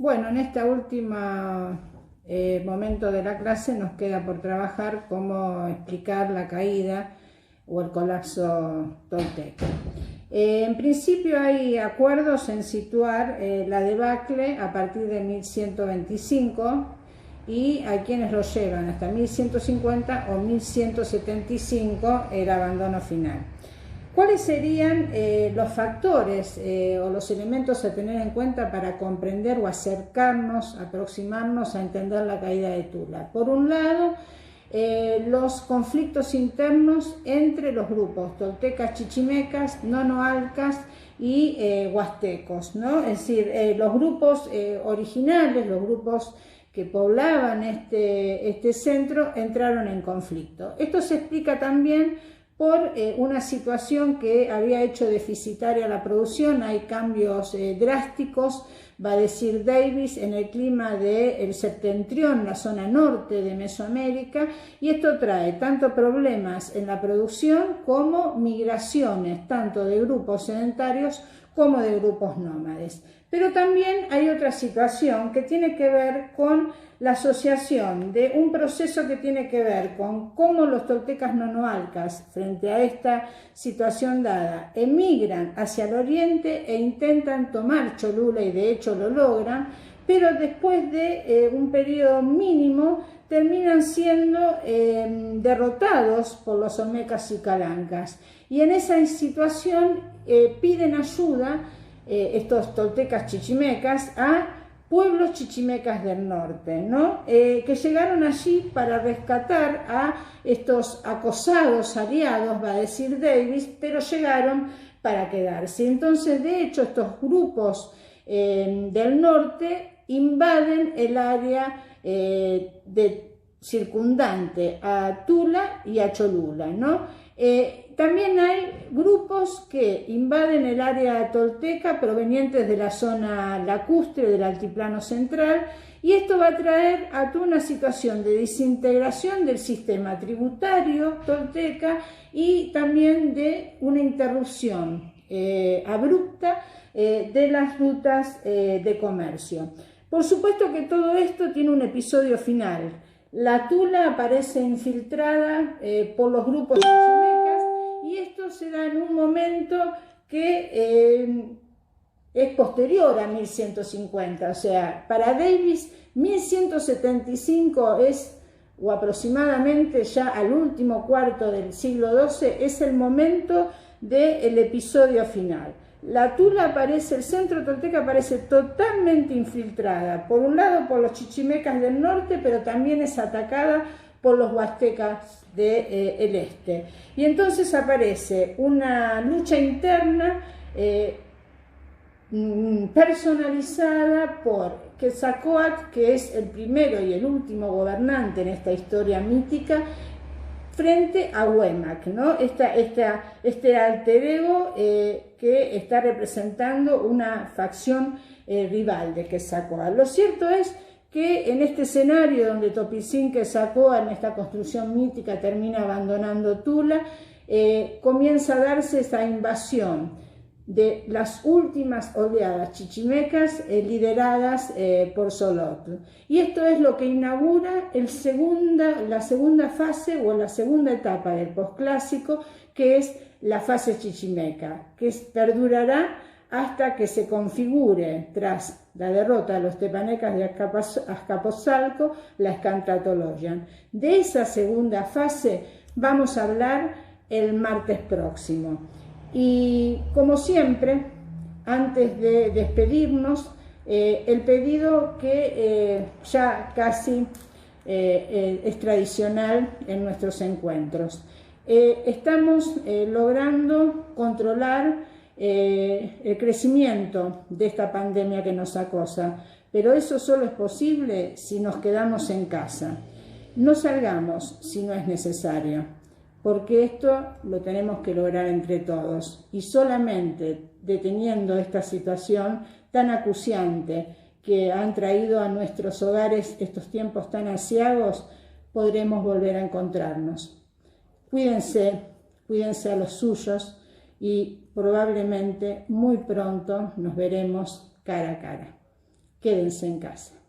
Bueno, en esta última momento de la clase nos queda por trabajar cómo explicar la caída o el colapso tolteca. En principio hay acuerdos en situar la debacle a partir de 1125 y hay quienes lo llevan hasta 1150 o 1175 el abandono final. ¿Cuáles serían los factores o los elementos a tener en cuenta para comprender o acercarnos, aproximarnos a entender la caída de Tula? Por un lado, los conflictos internos entre los grupos toltecas, chichimecas, nonoalcas y huastecos, ¿no? Es decir, los grupos originales, los grupos que poblaban este centro, entraron en conflicto. Esto se explica también por una situación que había hecho deficitaria la producción. Hay cambios drásticos, va a decir Davis, en el clima del septentrión, la zona norte de Mesoamérica, y esto trae tanto problemas en la producción como migraciones, tanto de grupos sedentarios como de grupos nómades. Pero también hay otra situación que tiene que ver con la asociación de un proceso que tiene que ver con cómo los toltecas nonoalcas, frente a esta situación dada, emigran hacia el oriente e intentan tomar Cholula, y de hecho lo logran, pero después de un periodo mínimo terminan siendo derrotados por los olmecas y calancas. Y en esa situación piden ayuda estos toltecas chichimecas a pueblos chichimecas del norte, ¿no? Que llegaron allí para rescatar a estos acosados aliados, va a decir Davis, pero llegaron para quedarse. Entonces, de hecho, estos grupos del norte invaden el área circundante a Tula y a Cholula, ¿no? También hay grupos que invaden el área tolteca provenientes de la zona lacustre del altiplano central, y esto va a traer a toda una situación de desintegración del sistema tributario tolteca y también de una interrupción abrupta de las rutas de comercio. Por supuesto que todo esto tiene un episodio final. La Tula aparece infiltrada por los grupos chichimecas, y esto se da en un momento que es posterior a 1150. O sea, para Davis 1175 es, o aproximadamente ya al último cuarto del siglo XII, es el momento del episodio final. La Tula aparece, el centro tolteca aparece totalmente infiltrada, por un lado por los chichimecas del norte, pero también es atacada por los huastecas del este. Y entonces aparece una lucha interna personalizada por Quetzalcóatl, que es el primero y el último gobernante en esta historia mítica, frente a Huemac, ¿no? Este alter ego que está representando una facción rival de Quetzalcóatl. Lo cierto es que en este escenario donde Topiltzin Quetzalcóatl, en esta construcción mítica, termina abandonando Tula, comienza a darse esa invasión de las últimas oleadas chichimecas lideradas por Xolotl. Y esto es lo que inaugura la segunda fase o la segunda etapa del posclásico, que es la fase chichimeca, que perdurará hasta que se configure, tras la derrota de los tepanecas de Azcapotzalco, la Escantlatoloyan. De esa segunda fase vamos a hablar el martes próximo. Y como siempre, antes de despedirnos, el pedido que ya casi es tradicional en nuestros encuentros. Estamos logrando controlar el crecimiento de esta pandemia que nos acosa, pero eso solo es posible si nos quedamos en casa. No salgamos si no es necesario, porque esto lo tenemos que lograr entre todos, y solamente deteniendo esta situación tan acuciante que han traído a nuestros hogares estos tiempos tan aciagos, podremos volver a encontrarnos. Cuídense a los suyos, y probablemente muy pronto nos veremos cara a cara. quédense en casa.